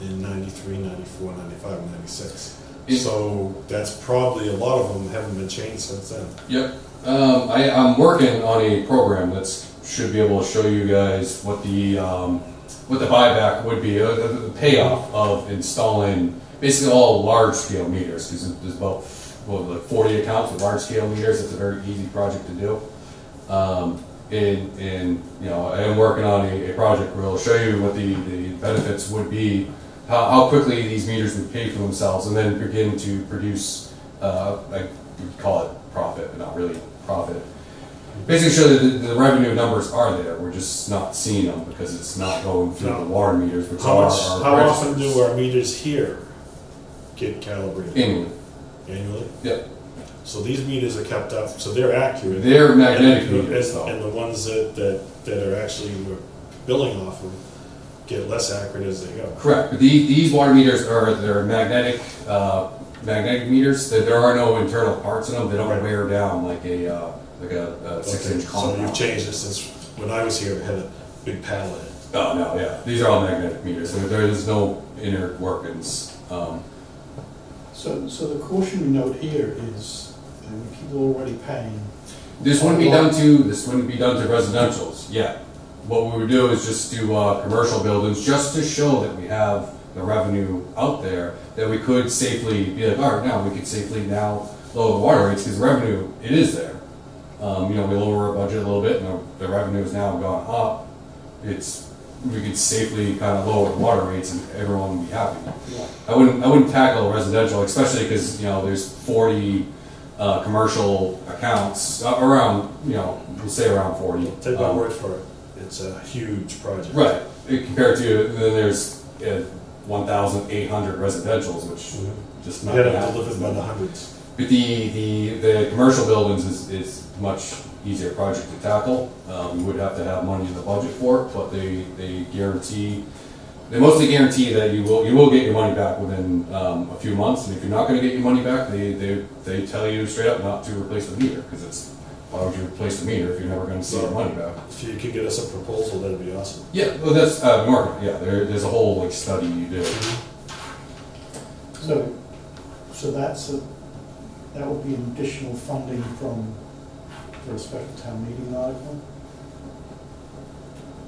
in 93, 94, 95, and 96. It- So that's probably, a lot of them haven't been changed since then. Yep. I'm working on a program that should be able to show you guys what the buyback would be, the payoff of installing basically all large scale meters, because there's about like 40 accounts with large scale meters. It's a very easy project to do. And you know, I am working on a project where I'll show you what the benefits would be, how quickly these meters would pay for themselves, and then begin to produce, like we call it profit, but not really profit. Basically show that the revenue numbers are there, we're just not seeing them because it's not going through the water meters, which How are much? our How often registers. do our meters here get calibrated? Annually. Annually? Yep. So these meters are kept up, so they're accurate. They're magnetic And- meters though. And the ones that are actually we're billing off of get less accurate as they go. Correct, but these water meters they're magnetic meters. There are no internal parts in them. They don't Right. wear down like a 6-inch So compound. you've changed it since when I was here, it had a big panel in it. Oh no, yeah, these are all magnetic meters. There is no inner workings. So the cautionary note here is, people are already paying. This wouldn't be done to residentials yet. What we would do is just do commercial buildings, just to show that we have the revenue out there, that we could safely be like, all right, now we could safely now lower the water rates because revenue, it is there. You know, we lower our budget a little bit, and the revenue has now gone up. We could safely kind of lower the water rates, and everyone would be happy. I wouldn't tackle residential, especially because you know there's 40 commercial accounts around. You know, we'll say around 40. Take my word for it, it's a huge project. Right. Compared to then there's 1,800 residentials, which just We not had gonna them happen. delivered by the hundreds. But the commercial buildings is much easier project to tackle. We would have to have money in the budget for it, but they mostly guarantee that you will get your money back within a few months. And if you're not going to get your money back, they tell you straight up not to replace the meter, because why would you replace the meter if you're never going to see your money back? If you could get us a proposal, that'd be awesome. Yeah, well that's market. Yeah, there's a whole like study you do. So that would be an additional funding for a special town meeting article?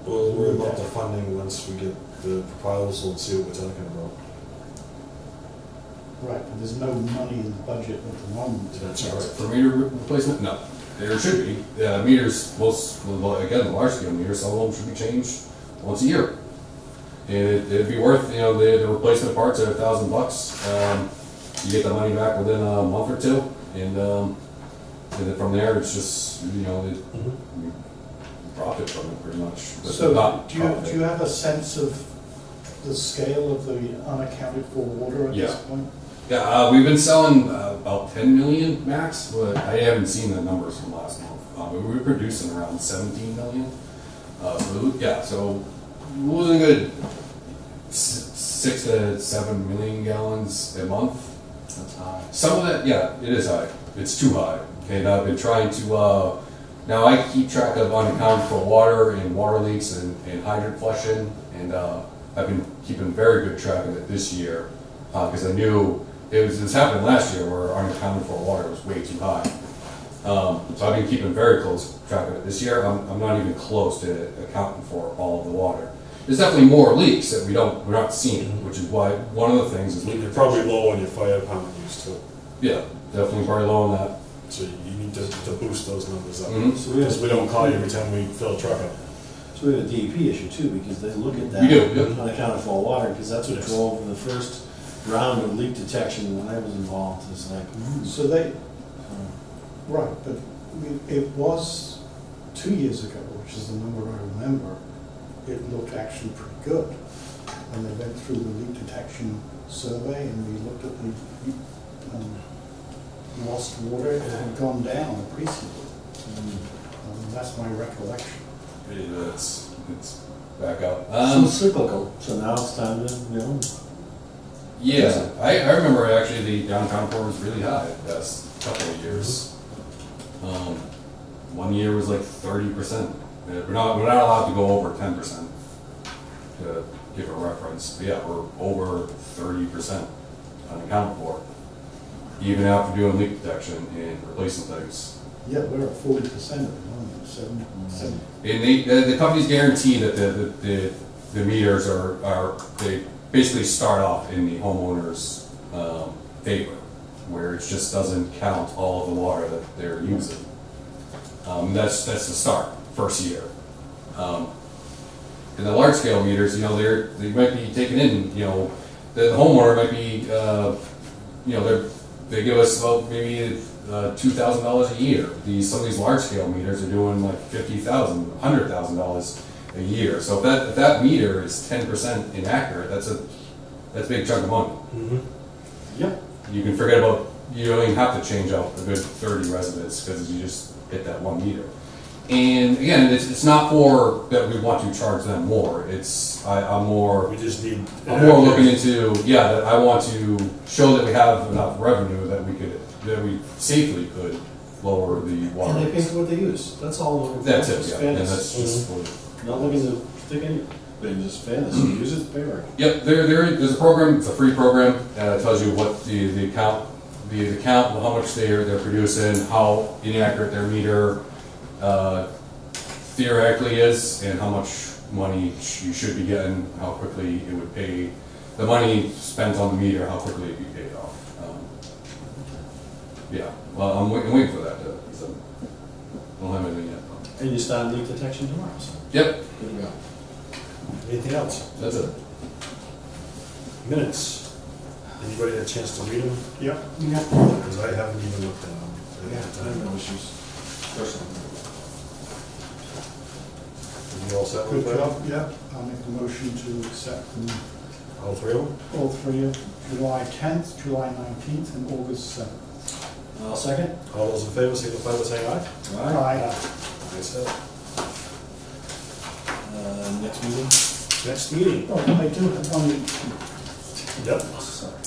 We'll worry about the funding once we get the proposal and see what we're talking about. Right, but there's no money in the budget at the moment. That's all right. For meter replacement, no. There should be. Meters, again, the large scale meters, some of them should be changed once a year. And it'd be worth, you know, the replacement parts are $1,000. You get the money back within a month or two, and then from there, it's just, you know, you profit from it pretty much. But So not do you have a sense of the scale of the unaccounted for water at this Yeah. point? Yeah, we've been selling about 10 million max, but I haven't seen the numbers from last month. But we were producing around 17 million. So it was a good 6 to 7 million gallons a month. That's high. Some of that, yeah, it is high. It's too high. And I've been trying to, now I keep track of unaccounted for water and water leaks and hydrant flushing. And I've been keeping very good track of it this year because I knew it was happening last year where unaccounted for water was way too high. So I've been keeping very close track of it. This year, I'm not even close to accounting for all of the water. There's definitely more leaks that we're not seeing, which is why one of the things is leak You're detection. probably low on your fire department use too. Yeah, definitely very low on that. So you need to boost those numbers up. Mhm. So Because we don't call you every time we fill a truck up. So we have a DEP issue too, because they look at that. We do, yep. Unaccounted for water, because that's what Yes. drove the first round of leak detection when I was involved. It's like, So they, right, but it was 2 years ago, which is the number I remember, it looked actually pretty good. And they went through the leak detection survey and we looked at the lost water, it had gone down appreciably. That's my recollection. It's back up. so cyclical, so now it's time to, Yeah, I remember actually the downtown report was really high the past couple of years. 1 year was like 30%. We're not allowed to go over 10% to give a reference. But yeah, we're over 30% unaccounted for, even after doing leak detection and replacing things. Yeah, we're at 40% at the moment, 7. And the companies guarantee that the meters they basically start off in the homeowner's favor, where it just doesn't count all of the water that they're using. That's the start, first year. And the large scale meters, they might be taking in, the homeowner might be, they give us about maybe $2,000 a year. Some of these large scale meters are doing like $50,000, $100,000 a year. So if that meter is 10% inaccurate, that's a big chunk of money. Mm-hmm. Yep. You can forget about, you don't even have to change out a good 30 residents because you just hit that 1 meter. And again, it's not for that we want to charge them more. I'm more We just need. looking into, that I want to show that we have enough revenue that we safely could lower the water. And they pay for what they use. That's all. We're looking for. That's it, Just yeah. fairness. And that's just Not looking to stick anything, just fairness. You use it, pay right. Yep, there's a program. It's a free program. It tells you what the account, how much they're producing, how inaccurate their meter theoretically is, and how much money you should be getting, how quickly it would pay. The money spent on the meter, how quickly it'd be paid off. Well, I'm waiting for that. I don't have anything yet. And you start leak detection tomorrow, so Yep, good to go. Anything else? that's it. Minutes. Anybody had a chance to read them? Yep. Because I haven't even looked at them. Yeah, I have no issues personally. You all set Good with that? job, yep. I'll make a motion to accept them, All three of them? all three of July 10th, July 19th, and August 7th. I'll second. All those in favor signify by saying aye. Aye. Ayes have it. Next meeting? Next meeting. Oh, I do have one. Yep. Sorry.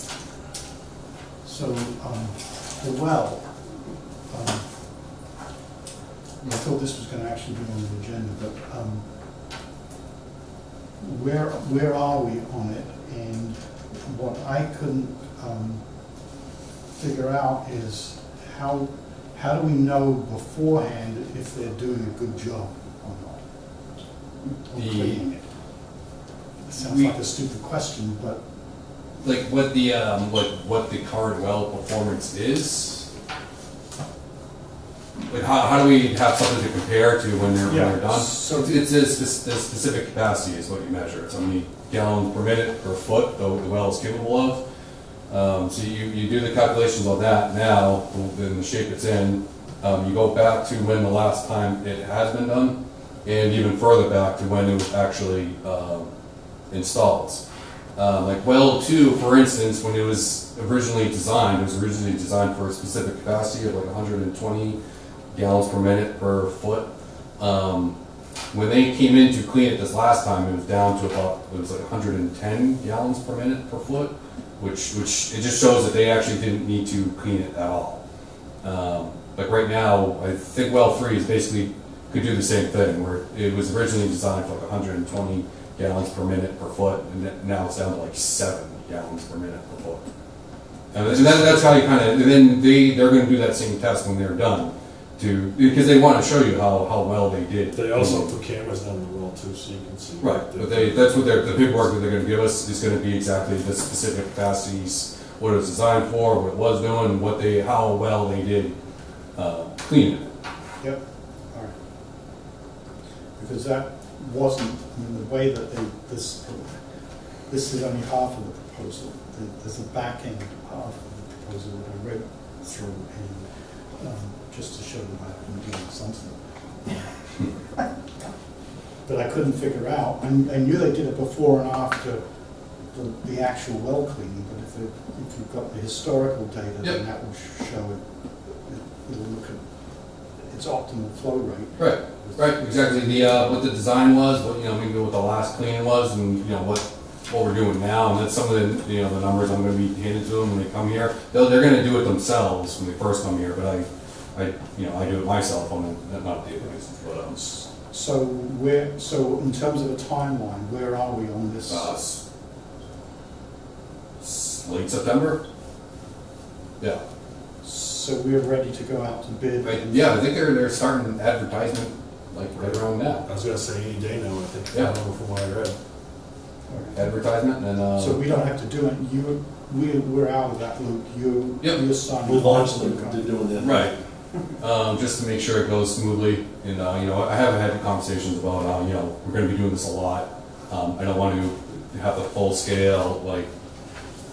So, the well, I thought this was gonna actually be on the agenda, but, where are we on it? And what I couldn't, figure out is how do we know beforehand if they're doing a good job or not? Or cleaning it? It sounds like a stupid question, but Like what the current well performance is. Like how do we have something to compare to when they're done? So It's the specific capacity is what you measure. It's how many gallons per minute per foot the well is capable of. So you do the calculations on that now, in the shape it's in. You go back to when the last time it has been done, and even further back to when it was actually installed. Like well 2, for instance, when it was originally designed, for a specific capacity of like 120 gallons per minute per foot. When they came in to clean it this last time, it was down to it was like 110 gallons per minute per foot, which it just shows that they actually didn't need to clean it at all. Like right now, I think well 3 is basically could do the same thing, where it was originally designed for like 120 gallons per minute per foot, and now it's down to like 7 gallons per minute per foot. And that's how you kind of, and then they're going to do that same test when they're done, because they want to show you how well they did. They also put cameras down the well too, so you can see. Right, but that's what the paperwork that they're going to give us is going to be exactly the specific capacities, what it was designed for, what it was doing, how well they did cleaning it. Yep, all right. Because that wasn't, I mean, the way that this is only half of the proposal. There's a back end half of the proposal that I read through, and just to show them I've been doing something. But I couldn't figure out, I knew they did it before and after the actual well cleaning, but if you've got the historical data, Yep. then that will show it'll look at its optimal flow rate. Right, exactly. What the design was, maybe what the last cleaning was, and what we're doing now, and that's some of the the numbers I'm going to be handing to them when they come here. They're going to do it themselves when they first come here, but I do it myself on not a daily basis. But So in terms of a timeline, where are we on this? Late September. Yeah. So we're ready to go out to bid? Right. Yeah, I think they're starting advertisement like right around now. I was gonna say any day now, I think, Yeah. I don't know from what I read. Advertisement and So we don't have to do it, we're out of that loop, Yep. you're signing. We launched off. them, they're doing that. right. Just to make sure it goes smoothly, and I have had conversations about we're going to be doing this a lot. I don't want to have the full scale like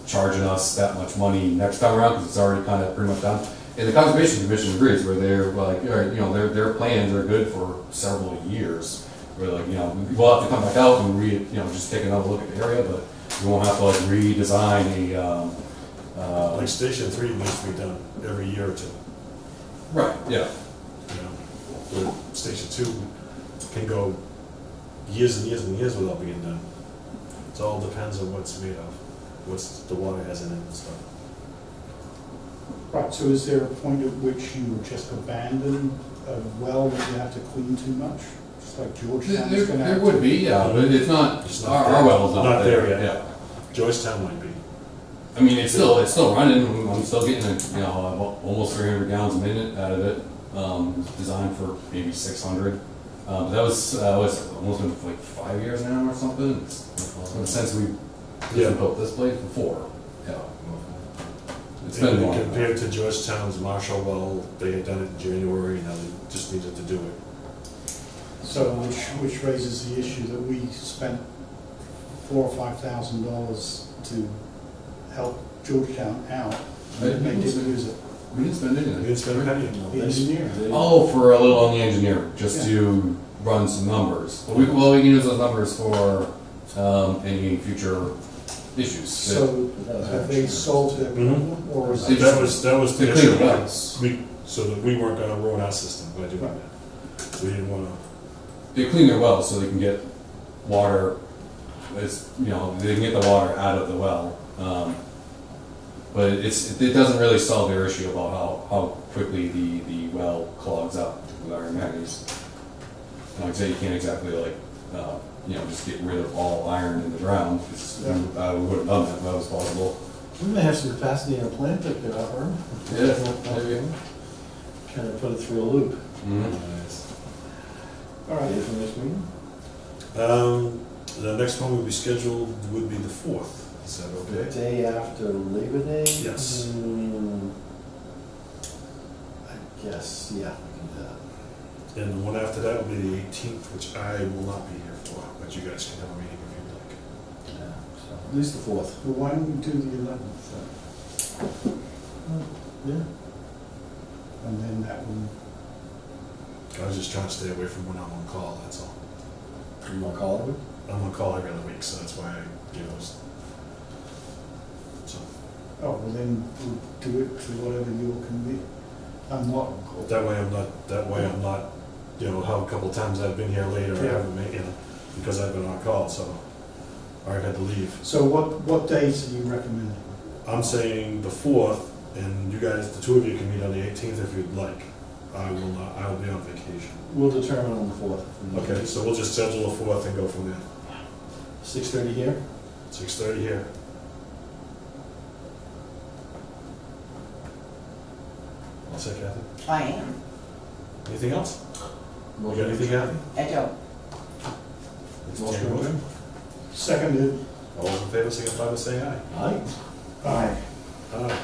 charging us that much money next time around, because it's already kind of pretty much done. And the Conservation Commission agrees, where they're like, all right, their plans are good for several years. Where like we'll have to come back out and just take another look at the area, but we won't have to like redesign a. Like Station 3 needs to be done every year or two. Right. Yeah. But Station 2 can go years and years and years without being done. It all depends on what's made of, what's the water has in it and stuff. Right, so is there a point at which you would just abandon a well that you have to clean too much? Just like Georgetown's going to have There to? would be, yeah, but it's not. Our well's Not there yet. Yeah. Joycetown might be. I mean, it's still running. I'm still getting almost 300 gallons a minute out of it. It's designed for maybe 600. But that was almost been like 5 years now or something. Since we built this place before. Yeah. It's been long. Compared to Georgetown's Marshall well, they had done it in January, now they just needed to do it. So which raises the issue that we spent $4,000 or $5,000 to help Georgetown out, and they didn't use it. We didn't spend We anything. didn't spend a penny. The engineer. Oh, for a little on the engineering, just to run some numbers. But we can use those numbers for any future issues. So have they solved their problem, or is it? That was the They issue. cleaned it up. So that we weren't gonna ruin our system by doing that. We didn't wanna. They clean their wells so they can get water. They can get the water out of the well. But it doesn't really solve their issue about how quickly the well clogs up with iron manganese. Like I say, you can't exactly just get rid of all iron in the ground. We would have done that if that was possible. We may have some capacity in a plant that could operate. Yeah, maybe. Kind of put it through a loop. Mm-hmm. All right. Date for next meeting? The next one would be scheduled would be the 4th. Is that The okay? day after Labor Day? Yes. I guess, yeah, we can do that. And the one after that will be the 18th, which I will not be here for, but you guys can have a meeting if you'd like. Yeah, so at least the 4th. Well, why don't we do the 11th Yeah. and then that one? I was just trying to stay away from when I'm on call, that's all. You want to call it? I'm on call every other week, so that's why I gave those So, Oh, well then, we'll do it to whatever you're convenient. I'm not on call. that way I'm not, you know, how a couple times I've been here later, I Yeah. haven't made, you know, because I've been on call, so, or I've had to leave. So what days are you recommending? I'm saying the 4th, and you guys, the two of you can meet on the 18th if you'd like. I will not, I will be on vacation. We'll determine on the 4th. Okay, so we'll just schedule the 4th and go from there. 6:30 here? 6:30 here. I'll say, Kathy. I am, Anything else? You got anything, Kathy? I don't. It's Motion Jane motion. Seconded. All those in favor, signify by saying aye. Aye. Aye. Aye.